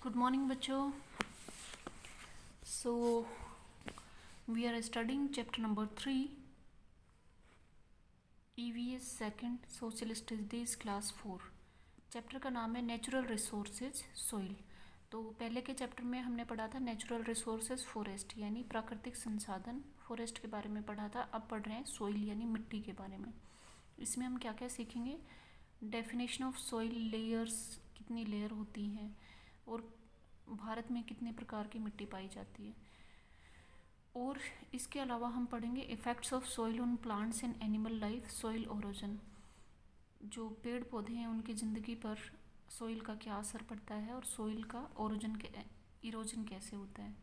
Good morning बच्चों। So we are studying chapter number 3 EVS second social studies class 4। Chapter का नाम है natural resources soil. तो पहले के चैप्टर में हमने पढ़ा था नेचुरल रिसोर्सेज फॉरेस्ट यानी प्राकृतिक संसाधन फॉरेस्ट के बारे में पढ़ा था। अब पढ़ रहे हैं सॉइल यानी मिट्टी के बारे में। इसमें हम क्या क्या सीखेंगे, डेफिनेशन ऑफ सॉइल, लेयर्स, कितनी लेयर होती हैं और भारत में कितने प्रकार की मिट्टी पाई जाती है। और इसके अलावा हम पढ़ेंगे effects of soil on plants and animal life, soil erosion, जो पेड़ पौधे हैं उनकी ज़िंदगी पर सॉइल का क्या असर पड़ता है और सॉइल का ओरोजन के इरोजन कैसे होता है,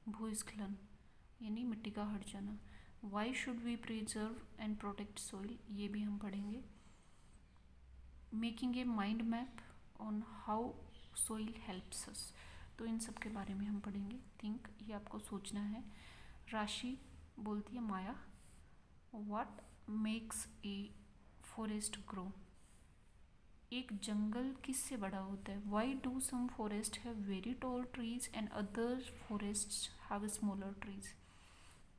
भूस्खलन यानी मिट्टी का हट जाना। Why should we preserve and protect soil, ये भी हम पढ़ेंगे। Making a mind map on how soil helps us, तो इन सब के बारे में हम पढ़ेंगे। थिंक, ये आपको सोचना है। राशि बोलती है Maya, what makes a forest grow, एक जंगल किससे बड़ा होता है। Why do some forest have very tall trees and other forest have smaller trees,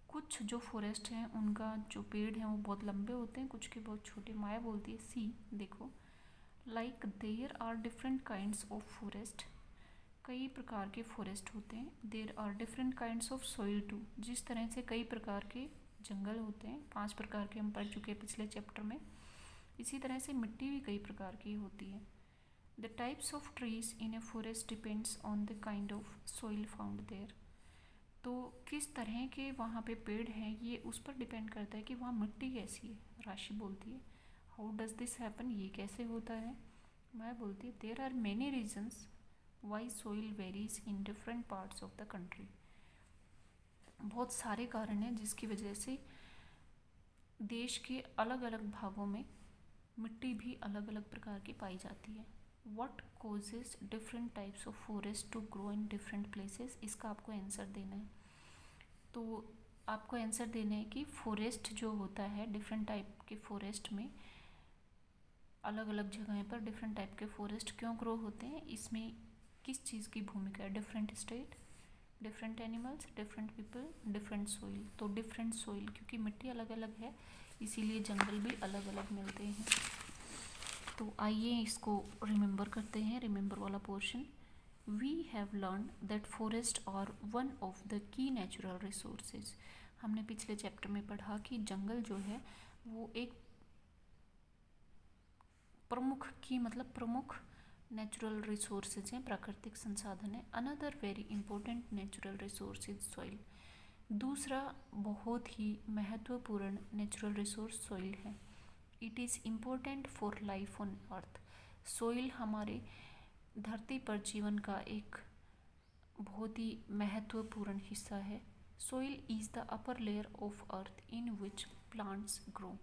कुछ जो फॉरेस्ट हैं उनका जो पेड़ हैं वो बहुत लंबे होते हैं, कुछ के बहुत छोटे। माया बोलती है सी, देखो, like there are different kinds of forest, कई प्रकार के फॉरेस्ट होते हैं। There are different kinds of soil too, जिस तरह से कई प्रकार के जंगल होते हैं, 5 प्रकार के हम पढ़ चुके हैं पिछले चैप्टर में। इसी तरह से मिट्टी भी कई प्रकार की होती है। The types of trees in a forest depends on the kind of soil found there, तो किस तरह के वहाँ पे पेड़ हैं ये उस पर डिपेंड करता है कि वहाँ मिट्टी कैसी है। राशि बोलती है हाउ डज दिस हैपन, ये कैसे होता है। मैं बोलती है there are many reasons why soil varies in different parts of the country, बहुत सारे कारण हैं जिसकी वजह से देश के अलग अलग भागों में मिट्टी भी अलग अलग प्रकार की पाई जाती है। What causes different types of forest to grow in different places, इसका आपको आंसर देना है। तो आपको आंसर देना है कि फॉरेस्ट जो होता है, डिफरेंट टाइप के फॉरेस्ट में अलग अलग जगह पर डिफरेंट टाइप के फॉरेस्ट क्यों ग्रो होते हैं, इसमें किस चीज़ की भूमिका है। Different state, different animals, different people, different soil. तो डिफरेंट सॉइल क्योंकि मिट्टी अलग अलग है इसीलिए जंगल भी अलग अलग मिलते हैं। तो आइए इसको रिमेंबर करते हैं, रिमेंबर वाला portion. We have learn that forest are one of the key natural resources, हमने पिछले चैप्टर में पढ़ा कि जंगल जो है वो एक प्रमुख की मतलब प्रमुख नेचुरल रिसोर्सेज हैं, प्राकृतिक संसाधन है। Another very important natural resource is soil, दूसरा बहुत ही महत्वपूर्ण नेचुरल रिसोर्स सॉइल है। It is important for life on earth, soil हमारे धरती पर जीवन का एक बहुत ही महत्वपूर्ण हिस्सा है। Soil is the upper layer of earth in which plants grow,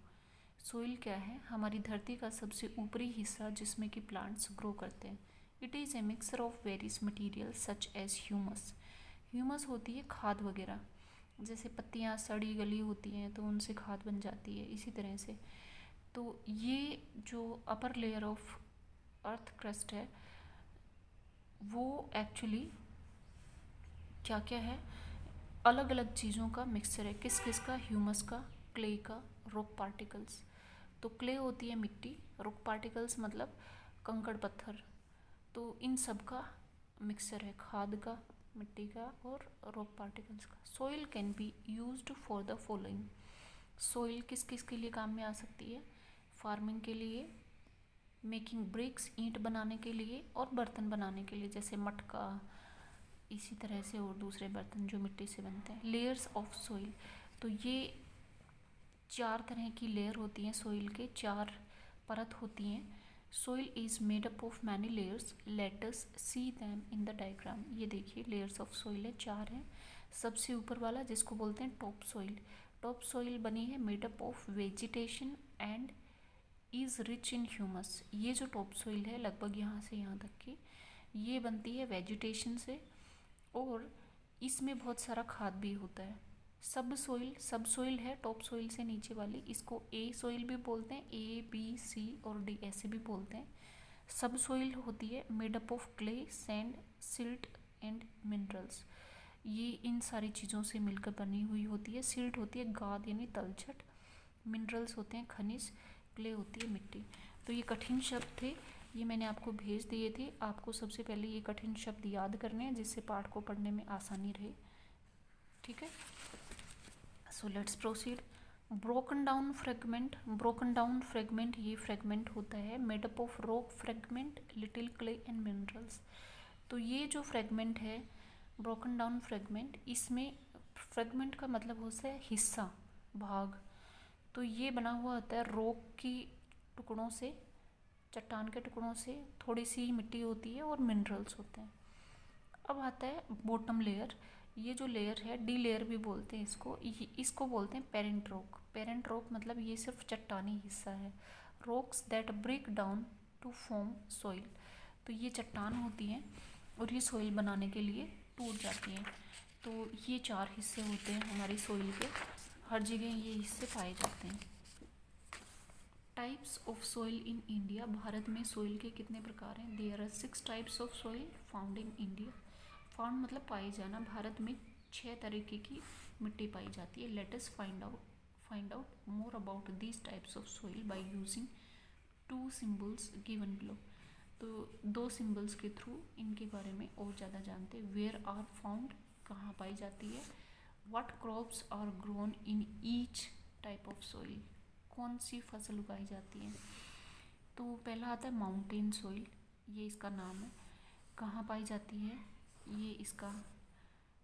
soil क्या है, हमारी धरती का सबसे ऊपरी हिस्सा जिसमें कि प्लांट्स ग्रो करते हैं। It is a mixer of various material such as humus, humus होती है खाद वगैरह, जैसे पत्तियाँ सड़ी गली होती हैं तो उनसे खाद बन जाती है, इसी तरह से। तो ये जो upper layer of earth crust है वो एक्चुअली क्या क्या है, अलग अलग चीज़ों का मिक्सचर है। किस किस का, ह्यूमस का, क्ले का, रॉक पार्टिकल्स। तो क्ले होती है मिट्टी, रॉक पार्टिकल्स मतलब कंकड़ पत्थर, तो इन सब का मिक्सचर है, खाद का, मिट्टी का और रॉक पार्टिकल्स का। Soil can be used for the following, soil किस किस के लिए काम में आ सकती है, फार्मिंग के लिए, मेकिंग ब्रिक्स, ईंट बनाने के लिए और बर्तन बनाने के लिए जैसे मटका, इसी तरह से और दूसरे बर्तन जो मिट्टी से बनते हैं। लेयर्स ऑफ सॉइल, तो ये 4 तरह की लेयर होती हैं सॉइल के, 4 परत होती हैं। Soil is made up of many layers, let us see them in the diagram. ये देखिए लेयर्स ऑफ सॉइल है, 4 हैं। सबसे ऊपर वाला जिसको बोलते हैं टॉप सॉइल, टॉप सॉइल बनी है made up of vegetation and is rich in humus, ये जो टॉप सॉइल है लगभग यहाँ से यहाँ तक की ये बनती है वेजिटेशन से और इसमें बहुत सारा खाद भी होता है। सब सॉइल है टॉप सॉइल से नीचे वाली, इसको ए सॉइल भी बोलते हैं, A B C और D ऐसे भी बोलते हैं। सब सोइल होती है made up of clay, sand, silt and minerals. ये इन सारी चीज़ों से मिलकर बनी हुई होती है। सिल्ट होती है गाद यानी तलछट, मिनरल्स होते हैं खनिज, क्ले होती है मिट्टी। तो ये कठिन शब्द थे, ये मैंने आपको भेज दिए थे। आपको सबसे पहले ये कठिन शब्द याद करने हैं जिससे पाठ को पढ़ने में आसानी रहे। ठीक है, so let's proceed. Broken down fragment, broken down fragment ये फ्रेगमेंट होता है made up of rock fragment, little clay and minerals. तो ये जो फ्रेगमेंट है ब्रोकन डाउन फ्रेगमेंट, इसमें फ्रेगमेंट का मतलब होता है हिस्सा, भाग। तो ये बना हुआ होता है रॉक की टुकड़ों से, चट्टान के टुकड़ों से, थोड़ी सी मिट्टी होती है और मिनरल्स होते हैं। अब आता है बॉटम लेयर। ये जो लेयर है, डी लेयर भी बोलते हैं इसको, इसको बोलते हैं पेरेंट रॉक। पेरेंट रॉक मतलब ये सिर्फ चट्टानी हिस्सा है। Rocks that break down to form soil, तो ये चट्टान होती हैं और ये सॉइल बनाने के लिए टूट जाती हैं। तो ये चार हिस्से होते हैं हमारी सॉइल के, हर जगह ये हिस्से पाए जाते हैं। Types of soil in India, भारत में सॉइल के कितने प्रकार हैं? There are 6 types of soil found in India. Found मतलब पाए जाना। भारत में 6 तरीके की मिट्टी पाई जाती है। Let us find out more about these types of soil by using 2 symbols given below. तो 2 सिम्बल्स के थ्रू इनके बारे में और ज़्यादा जानते हैं। वेयर आर फाउंड, कहाँ पाई जाती है। What crops are grown in each type of soil, कौन सी फसल उगाई जाती है। तो पहला आता है माउंटेन सॉइल, ये इसका नाम है। कहाँ पाई जाती है? ये इसका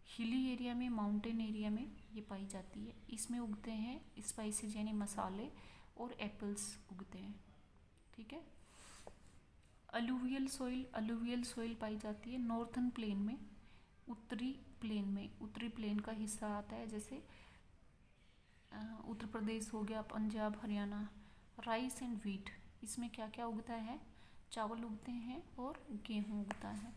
हिली एरिया में, माउंटेन एरिया में ये पाई जाती है। इसमें उगते हैं स्पाइसेस यानी मसाले और एप्पल्स उगते हैं। ठीक है। अलुवियल सॉइल, अलुवियल सॉइल पाई जाती है नॉर्थन प्लेन में, उत्तरी प्लेन में। उत्तरी प्लेन का हिस्सा आता है जैसे उत्तर प्रदेश हो गया, Punjab, Haryana. Rice and wheat, इसमें क्या क्या उगता है? चावल उगते हैं और गेहूँ उगता है।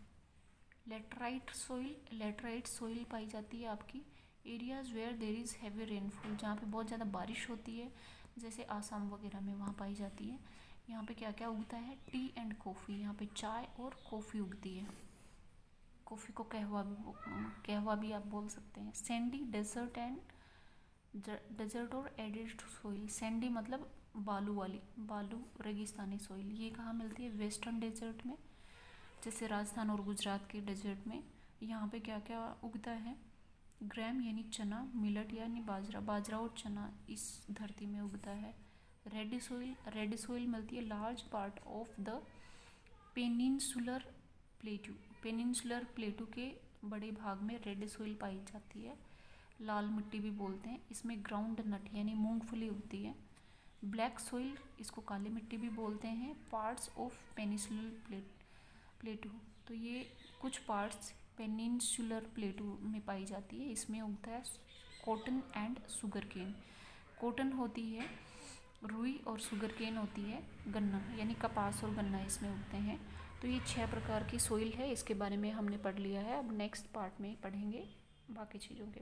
लेटराइट सॉइल, लेटराइट सॉइल पाई जाती है आपकी areas where there is heavy rainfall, जहाँ पे बहुत ज़्यादा बारिश होती है, जैसे आसाम वगैरह में वहाँ पाई जाती है। यहाँ पे क्या क्या उगता है? टी एंड कॉफ़ी, यहाँ पे चाय और कॉफ़ी उगती है। कॉफ़ी को कहवा भी आप बोल सकते हैं। सैंडी डेजर्ट एंड डेजर्ट और एडिड सॉइल, सैंडी मतलब बालू वाली, बालू रेगिस्तानी सॉइल, ये कहाँ मिलती है? वेस्टर्न डेजर्ट में, जैसे राजस्थान और गुजरात के डेजर्ट में। यहाँ पे क्या क्या उगता है? ग्राम यानी चना, मिलट यानी बाजरा, बाजरा और चना इस धरती में उगता है। रेड सॉइल, रेड सॉइल मिलती है large part of the peninsular प्लेटू, peninsular प्लेटू के बड़े भाग में रेड सॉइल पाई जाती है। लाल मिट्टी भी बोलते हैं, इसमें ग्राउंड नट यानी मूंगफली उगती है। ब्लैक सॉइल, इसको काली मिट्टी भी बोलते हैं। पार्ट्स ऑफ पेनिनसुलर प्लेटू, तो ये कुछ पार्ट्स पेनिनसुलर प्लेटू में पाई जाती है। इसमें उगता है cotton and sugar cane. Cotton होती है रुई और शुगर केन होती है गन्ना, यानी कपास और गन्ना इसमें उगते हैं। तो ये 6 प्रकार की सॉइल है, इसके बारे में हमने पढ़ लिया है। अब नेक्स्ट पार्ट में पढ़ेंगे बाकी चीज़ों के बारे में।